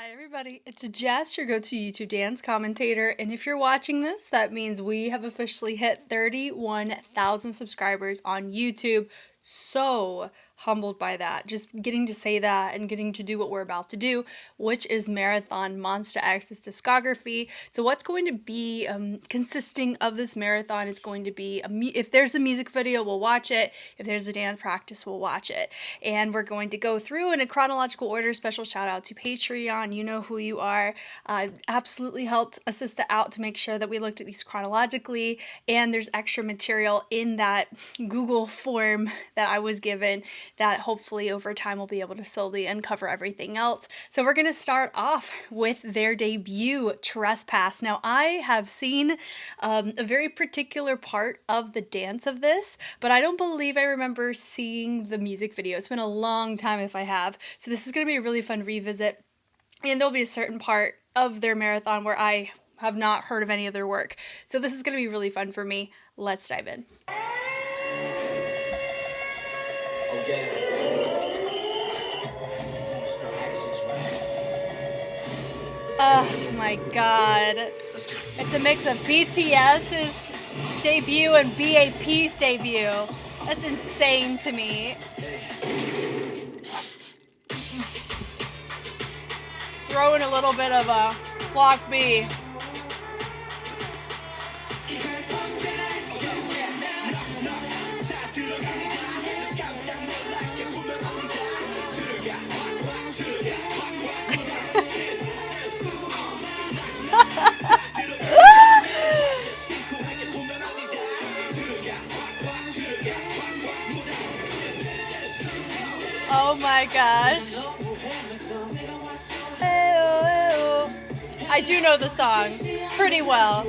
Hi everybody, it's Jess, your go-to YouTube dance commentator, and if you're watching this, that means we have officially hit 31,000 subscribers on YouTube. So humbled by that, just getting to say that and getting to do what we're about to do, which is marathon 몬스타엑스's discography. So what's going to be consisting of this marathon is going to be, if there's a music video, we'll watch it. If there's a dance practice, we'll watch it. And we're going to go through in a chronological order. Special shout out to Patreon, you know who you are. Absolutely helped assist out to make sure that we looked at these chronologically, and there's extra material in that Google form that I was given that hopefully over time we'll be able to slowly uncover everything else. So we're going to start off with their debut, Trespass. Now I have seen a very particular part of the dance of this, but I don't believe I remember seeing the music video. It's been a long time if I have. So this is going to be a really fun revisit, and there'll be a certain part of their marathon where I have not heard of any of their work. So this is going to be really fun for me. Let's dive in. Oh my god. It's a mix of BTS's debut and BAP's debut. That's insane to me. Throw in a little bit of a Block B. Oh my gosh. I do know the song pretty well.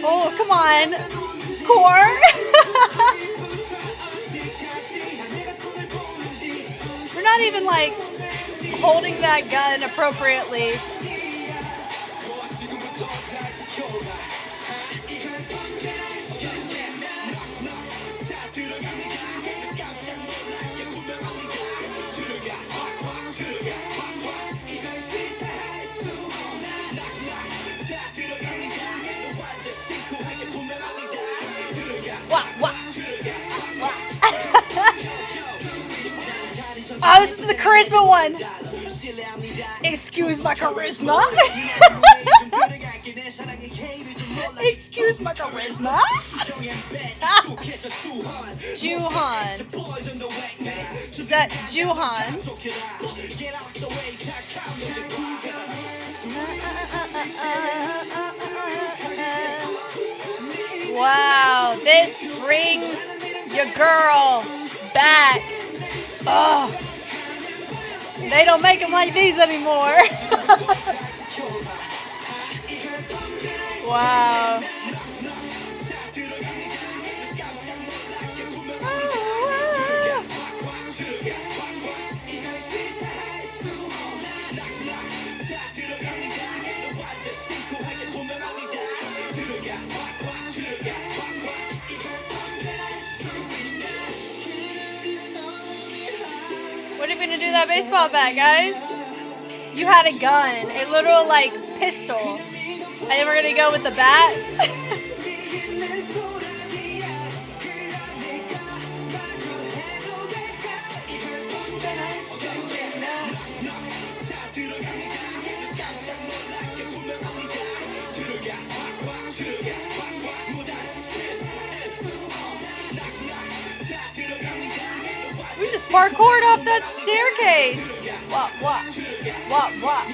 Oh, come on. Core? We're not even like holding that gun appropriately. Oh, this is the charisma one. Excuse my charisma. Excuse my charisma. Juhan. Is that Juhan? Wow, this brings your girl back. Oh, they don't make them like these anymore. Wow. What are you gonna do that baseball bat, guys? You had a gun, a literal like pistol, and then we're gonna go with the bats. We just parkoured up that staircase. Wah, wah. Wah, wah.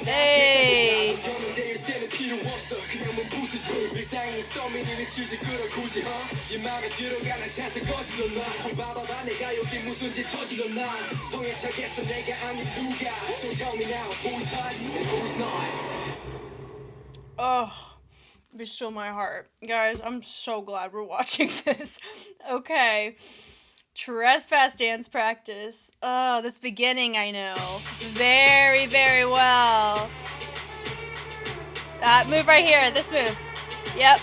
Hey. Oh. Be still my heart. Guys, I'm so glad we're watching this. Okay. Trespass dance practice. Oh, this beginning I know very, very well. That move right here, this move. Yep.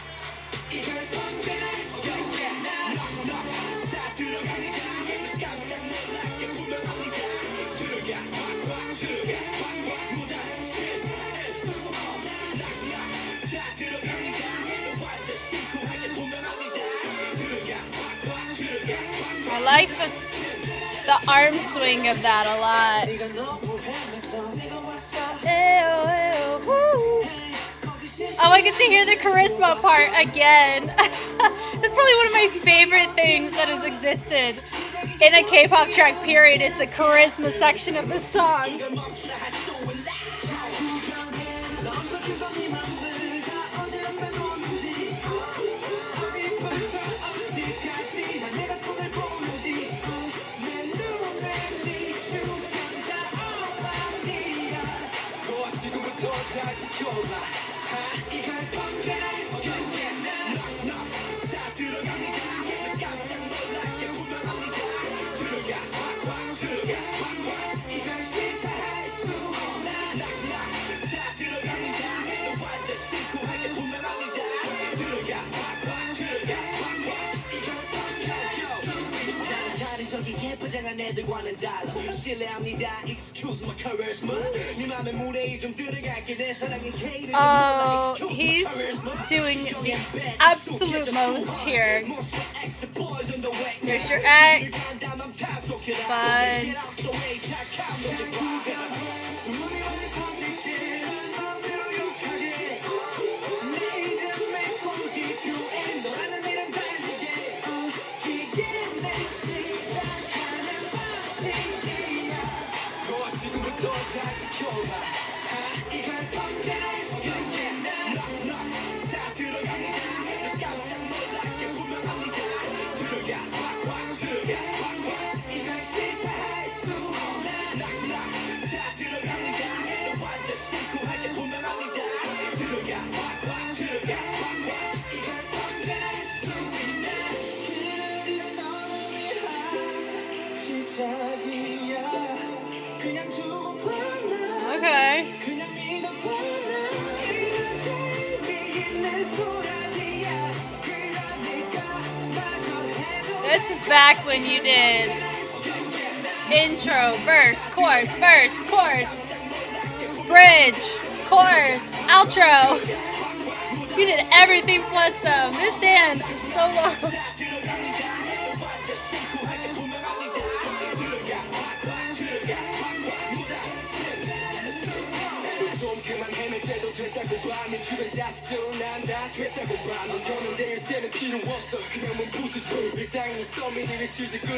I like the arm swing of that a lot. Oh, I get to hear the charisma part again. That's probably one of my favorite things that has existed in a K-pop track, period, is the charisma section of the song. Oh, he's doing the absolute most here. There's your X. Fun. Okay. This is back when you did intro, verse, chorus, bridge, chorus, outro. You did everything plus some. This dance is so long.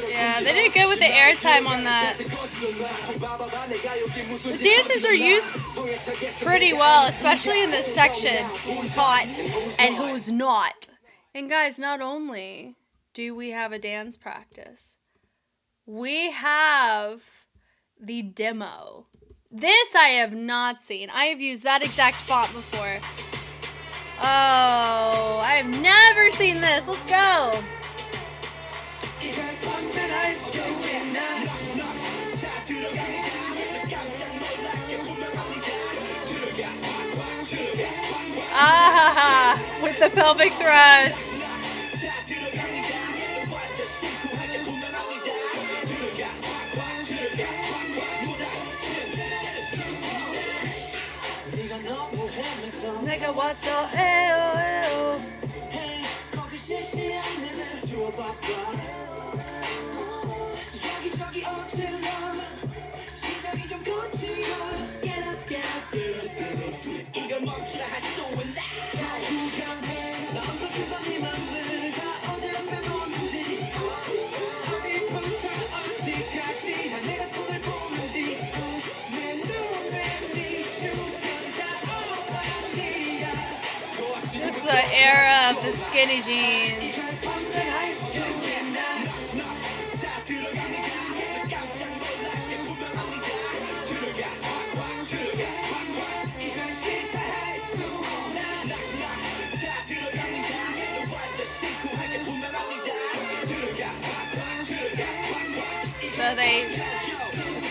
Yeah, they did good with the airtime on that. The dancers are used pretty well, especially in this section. Who's hot and who's not. And guys, not only do we have a dance practice, we have the demo. This I have not seen. I have used that exact font before. Oh, I have never seen this. Let's go. Ah, with the pelvic thrust. 내가 왔어 에오 여기저기 어질러 시작이 좀 거칠어 Get up, get up, get up 이걸 멈추라 할 수 있나 자유감해 넌 그래서 네 맘을 다 어디로 빼놓는지 어디부터 어디까지 다 내가 손을 보는지 내 눈에 네 주변 다 This is the era of the skinny jeans.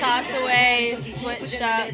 toss away, switch up.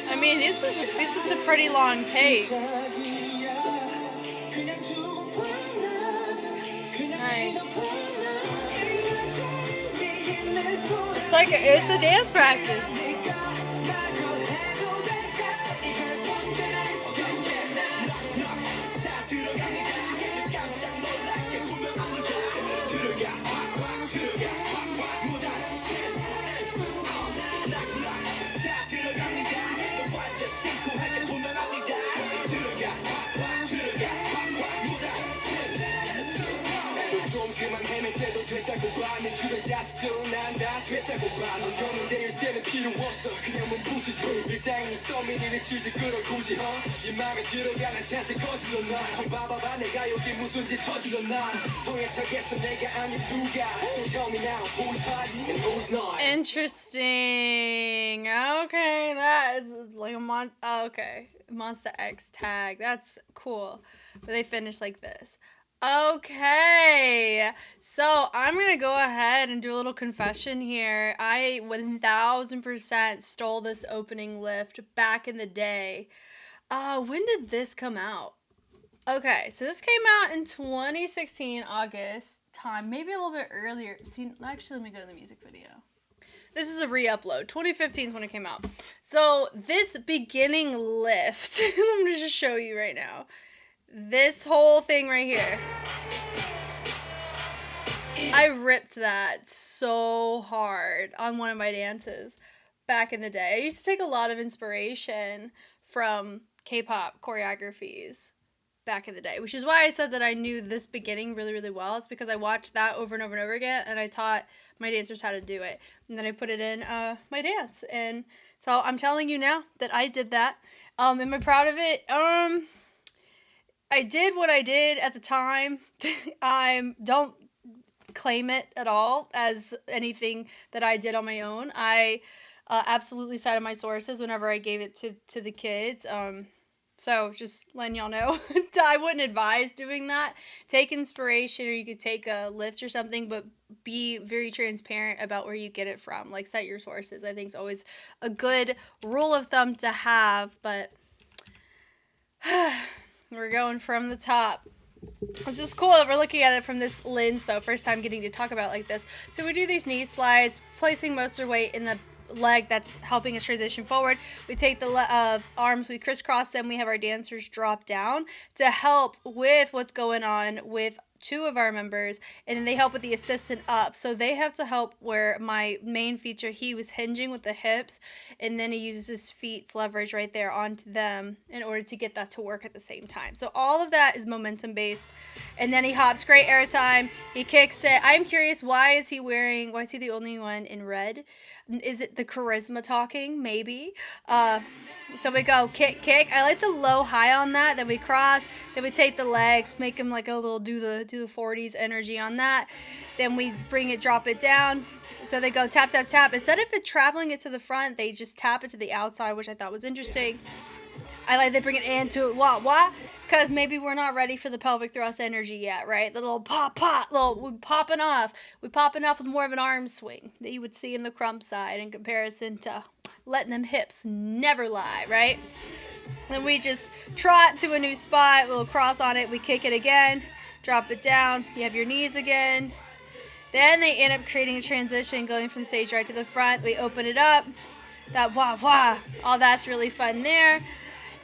I mean, this is a pretty long take. Nice. It's a dance practice. Interesting. Okay, that is like a okay, 몬스타엑스 tag. That's cool. But they finish like this. Okay, so I'm gonna go ahead and do a little confession here. I 1000% stole this opening lift back in the day. When did this come out? Okay, so this came out in 2016, August time, maybe a little bit earlier. See, actually, let me go to the music video. This is a re-upload. 2015 is when it came out. So this beginning lift, I'm gonna just show you right now. This whole thing right here. I ripped that so hard on one of my dances back in the day. I used to take a lot of inspiration from K-pop choreographies back in the day, which is why I said that I knew this beginning really, really well. It's because I watched that over and over and over again, and I taught my dancers how to do it. And then I put it in my dance. And so I'm telling you now that I did that. Am I proud of it? I did what I did at the time. I don't claim it at all as anything that I did on my own. I absolutely cited my sources whenever I gave it to the kids. So just letting y'all know, I wouldn't advise doing that. Take inspiration, or you could take a lift or something, but be very transparent about where you get it from. Like, cite your sources. I think it's always a good rule of thumb to have, but we're going from the top. This is cool that we're looking at it from this lens, though. First time getting to talk about it like this. So we do these knee slides, placing most of our weight in the leg that's helping us transition forward. We take the arms, we crisscross them. We have our dancers drop down to help with what's going on with two of our members, and then they help with the assistant up. So they have to help where my main feature, he was hinging with the hips, and then he uses his feet's leverage right there onto them in order to get that to work at the same time. So all of that is momentum based. And then he hops, great air time, he kicks it. I'm curious, why is he the only one in red? Is it the charisma talking? Maybe. So we go kick, kick. I like the low high on that. Then we cross. Then we take the legs, make him like a little do the 40s energy on that. Then we bring it, drop it down. So they go tap, tap, tap. Instead of it traveling it to the front, they just tap it to the outside, which I thought was interesting. I like they bring it into wah, because maybe we're not ready for the pelvic thrust energy yet, right? The little pop, we're popping off with more of an arm swing that you would see in the crump side in comparison to letting them hips never lie, right? Then we just trot to a new spot, little cross on it, we kick it again, drop it down, you have your knees again. Then they end up creating a transition, going from stage right to the front. We open it up. that wah wah. All that's really fun there.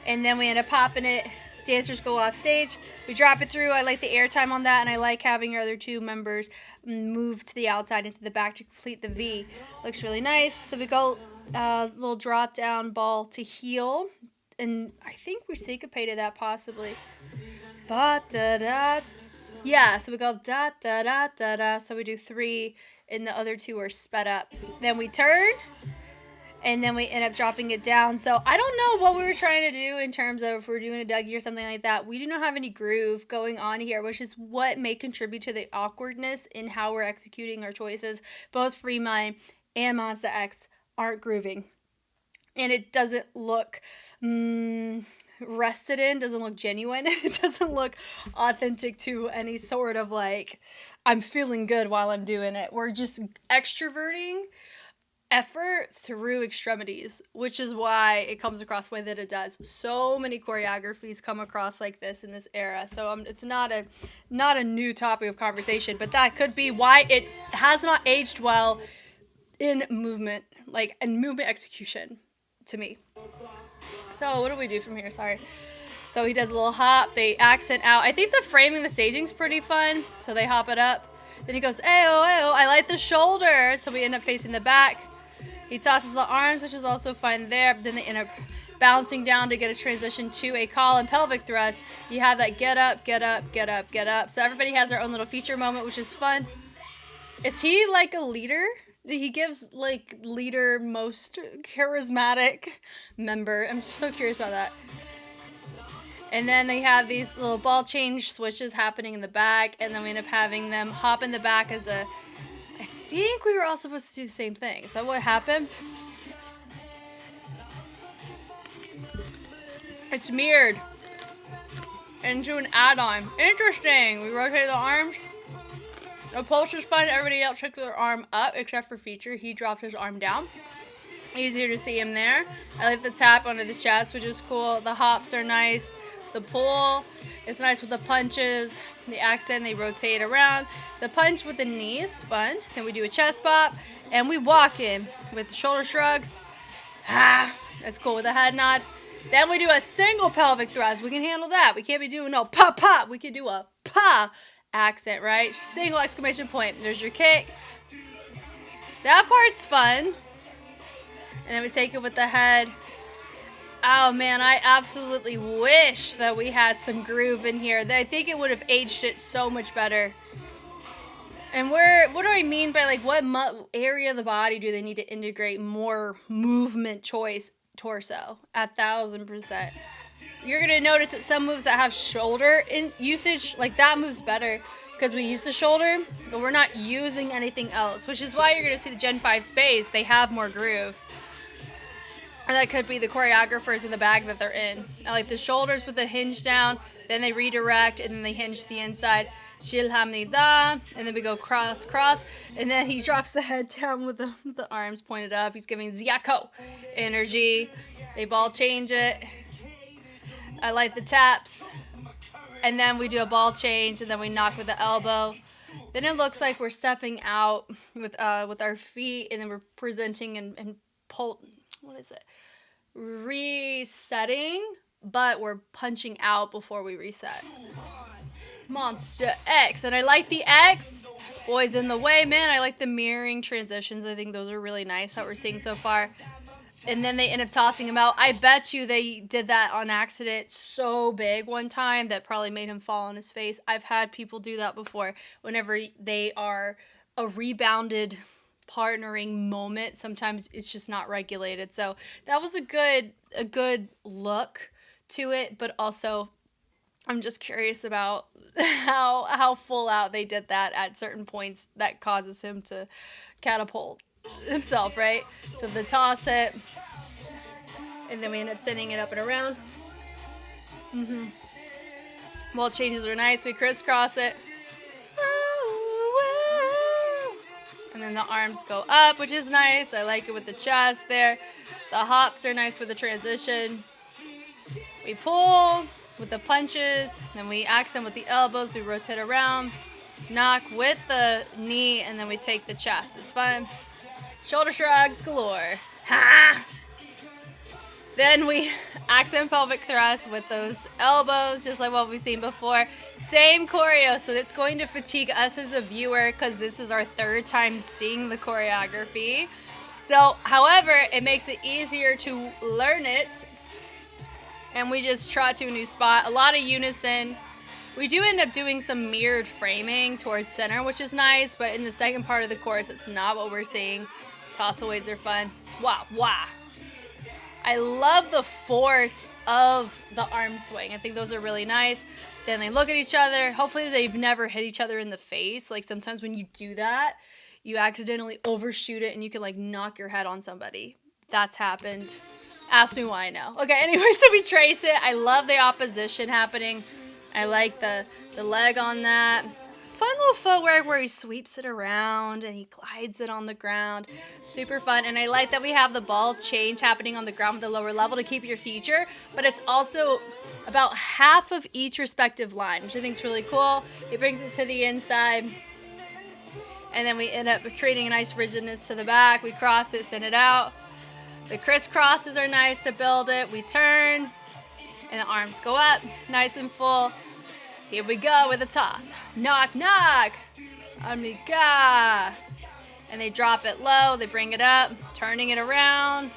And then we end up popping it. Dancers go off stage. We drop it through. I like the airtime on that, and I like having your other two members move to the outside into the back to complete the V. Looks really nice. So we go little drop down ball to heel, and I think we syncopated that possibly. Ba da da. Yeah, so we go da da da da da. So we do 3, and the other 2 are sped up. Then we turn, and then we end up dropping it down. So I don't know what we were trying to do in terms of if we're doing a Dougie or something like that. We do not have any groove going on here, which is what may contribute to the awkwardness in how we're executing our choices. Both Free Mind and 몬스타엑스 aren't grooving. And it doesn't look rested in, doesn't look genuine. It doesn't look authentic to any sort of like, I'm feeling good while I'm doing it. We're just extroverting effort through extremities, which is why it comes across the way that it does. So many choreographies come across like this in this era. So it's not a new topic of conversation, but that could be why it has not aged well in movement, like in movement execution to me. So what do we do from here? Sorry. So he does a little hop. They accent out. I think the framing, the staging's pretty fun. So they hop it up. Then he goes, ayo, ayo. I like the shoulder. So we end up facing the back. He tosses the arms, which is also fine there. But then they end up bouncing down to get a transition to a column pelvic thrust. You have that get up, get up, get up, get up. So everybody has their own little feature moment, which is fun. Is he like a leader? He gives like leader most charismatic member. I'm so curious about that. And then they have these little ball change switches happening in the back, and then we end up having them hop in the back as a, I think we were all supposed to do the same thing. Is that what happened? It's mirrored into an add-on. Interesting. We rotate the arms. The pulse is fun. Everybody else took their arm up except for Feature. He dropped his arm down. Easier to see him there. I like the tap under the chest, which is cool. The hops are nice. The pull is nice with the punches. The accent, they rotate around. The punch with the knee is fun. Then we do a chest pop. And we walk in with shoulder shrugs. Ah, that's cool with a head nod. Then we do a single pelvic thrust. We can handle that. We can't be doing no pop pop. We can do a pa accent, right? Single exclamation point. There's your kick. That part's fun. And then we take it with the head. Oh man, I absolutely wish that we had some groove in here. I think it would have aged it so much better. And what do I mean by like what area of the body do they need to integrate more movement choice? Torso at 1000%. You're gonna notice that some moves that have shoulder in usage, like that moves better because we use the shoulder, but we're not using anything else, which is why you're gonna see the Gen 5 space. They have more groove. And that could be the choreographers in the bag that they're in. I like the shoulders with the hinge down, then they redirect, and then they hinge to the inside. Shilhamnida, and then we go cross, cross, and then he drops the head down with the arms pointed up. He's giving Ziako energy. They ball change it. I like the taps. And then we do a ball change, and then we knock with the elbow. Then it looks like we're stepping out with our feet, and then we're presenting and pull. What is it? Resetting, but we're punching out before we reset. 몬스타엑스. And I like the X. Boys in the way, man. I like the mirroring transitions. I think those are really nice that we're seeing so far. And then they end up tossing him out. I bet you they did that on accident so big one time that probably made him fall on his face. I've had people do that before. Whenever they are a rebounded partnering moment, sometimes it's just not regulated. So that was a good look to it, but also I'm just curious about how full out they did that at certain points that causes him to catapult himself, right? So the toss it, and then we end up sending it up and around. Wall changes are nice. We crisscross it. And then the arms go up, which is nice. I like it with the chest there. The hops are nice with the transition. We pull with the punches, then we accent with the elbows, we rotate around, knock with the knee, and then we take the chest. It's fun. Shoulder shrugs galore. Ha! Then we accent pelvic thrust with those elbows, just like what we've seen before. Same choreo, so it's going to fatigue us as a viewer because this is our third time seeing the choreography. So, however, it makes it easier to learn it. And we just trot to a new spot. A lot of unison. We do end up doing some mirrored framing towards center, which is nice, but in the second part of the course, it's not what we're seeing. Tossaways are fun. Wah, wah. I love the force of the arm swing. I think those are really nice. Then they look at each other. Hopefully they've never hit each other in the face. Like sometimes when you do that, you accidentally overshoot it and you can like knock your head on somebody. That's happened. Ask me why I know. Okay, anyway, so we trace it. I love the opposition happening. I like the leg on that. Fun little footwork where he sweeps it around and he glides it on the ground. Super fun. And I like that we have the ball change happening on the ground with the lower level to keep your feature, but it's also about half of each respective line, which I think is really cool. It brings it to the inside. And then we end up creating a nice rigidness to the back. We cross it, send it out. The crisscrosses are nice to build it. We turn. And the arms go up, nice and full. Here we go with a toss. Knock, knock. Amiga. And they drop it low. They bring it up, turning it around.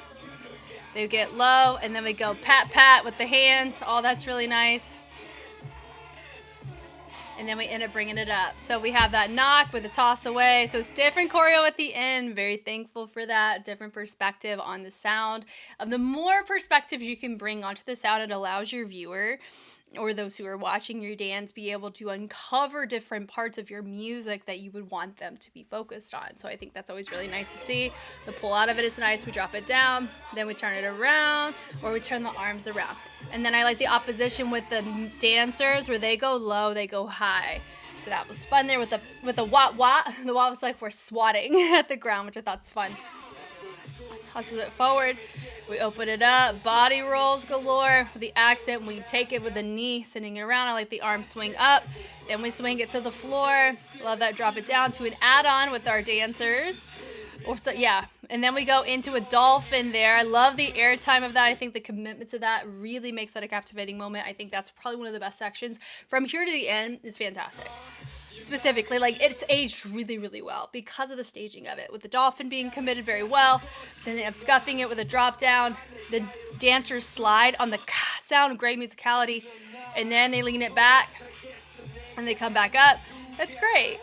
They get low, and then we go pat, pat with the hands. Oh, that's really nice. And then we end up bringing it up. So we have that knock with a toss away. So it's different choreo at the end. Very thankful for that. Different perspective on the sound. The more perspectives you can bring onto the sound, it allows your viewer or those who are watching your dance be able to uncover different parts of your music that you would want them to be focused on. So I think that's always really nice to see. The pull out of it is nice. We drop it down, then we turn it around, or we turn the arms around. And then I like the opposition with the dancers where they go low, they go high. So that was fun there with the wah wah. The wah was like we're swatting at the ground, which I thought was fun. Tosses it forward. We open it up. Body rolls galore. The accent, we take it with the knee, sending it around. I like the arm swing up. Then we swing it to the floor. Love that. Drop it down to an add-on with our dancers. Or so, yeah. And then we go into a dolphin there. I love the airtime of that. I think the commitment to that really makes that a captivating moment. I think that's probably one of the best sections. From here to the end is fantastic. Specifically, like it's aged really, really well because of the staging of it, with the dolphin being committed very well. Then they end up scuffing it with a drop down. The dancers slide on the sound, great musicality, and then they lean it back and they come back up. That's great.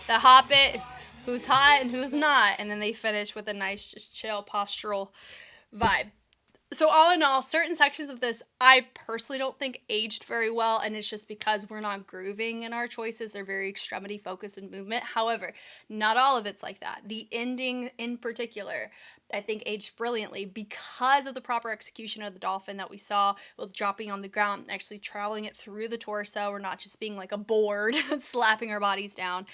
The hop it, who's hot and who's not, and then they finish with a nice, just chill postural vibe. So all in all, certain sections of this I personally don't think aged very well, and it's just because we're not grooving in our choices. They're very extremity focused in movement. However, not all of it's like that. The ending in particular, I think aged brilliantly because of the proper execution of the dolphin that we saw with dropping on the ground, actually traveling it through the torso. We're not just being like a board slapping our bodies down.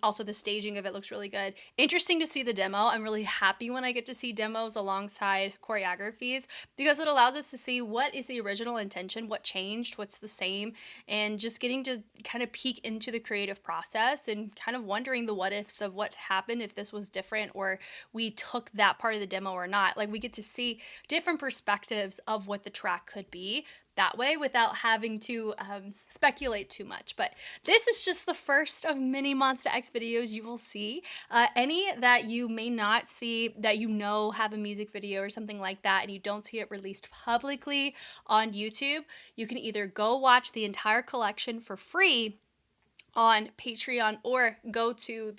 Also, the staging of it looks really good. Interesting to see the demo. I'm really happy when I get to see demos alongside choreographies because it allows us to see what is the original intention, what changed, what's the same, and just getting to kind of peek into the creative process and kind of wondering the what ifs of what happened if this was different or we took that part of the demo or not. Like we get to see different perspectives of what the track could be that way without having to speculate too much. But this is just the first of many 몬스타엑스 videos you will see. Any that you may not see that you know have a music video or something like that and you don't see it released publicly on YouTube, you can either go watch the entire collection for free on Patreon or go to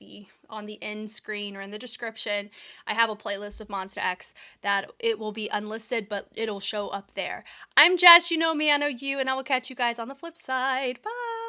on the end screen or in the description. I have a playlist of 몬스타엑스 that it will be unlisted, but it'll show up there. I'm Jess, you know me, I know you, and I will catch you guys on the flip side. Bye!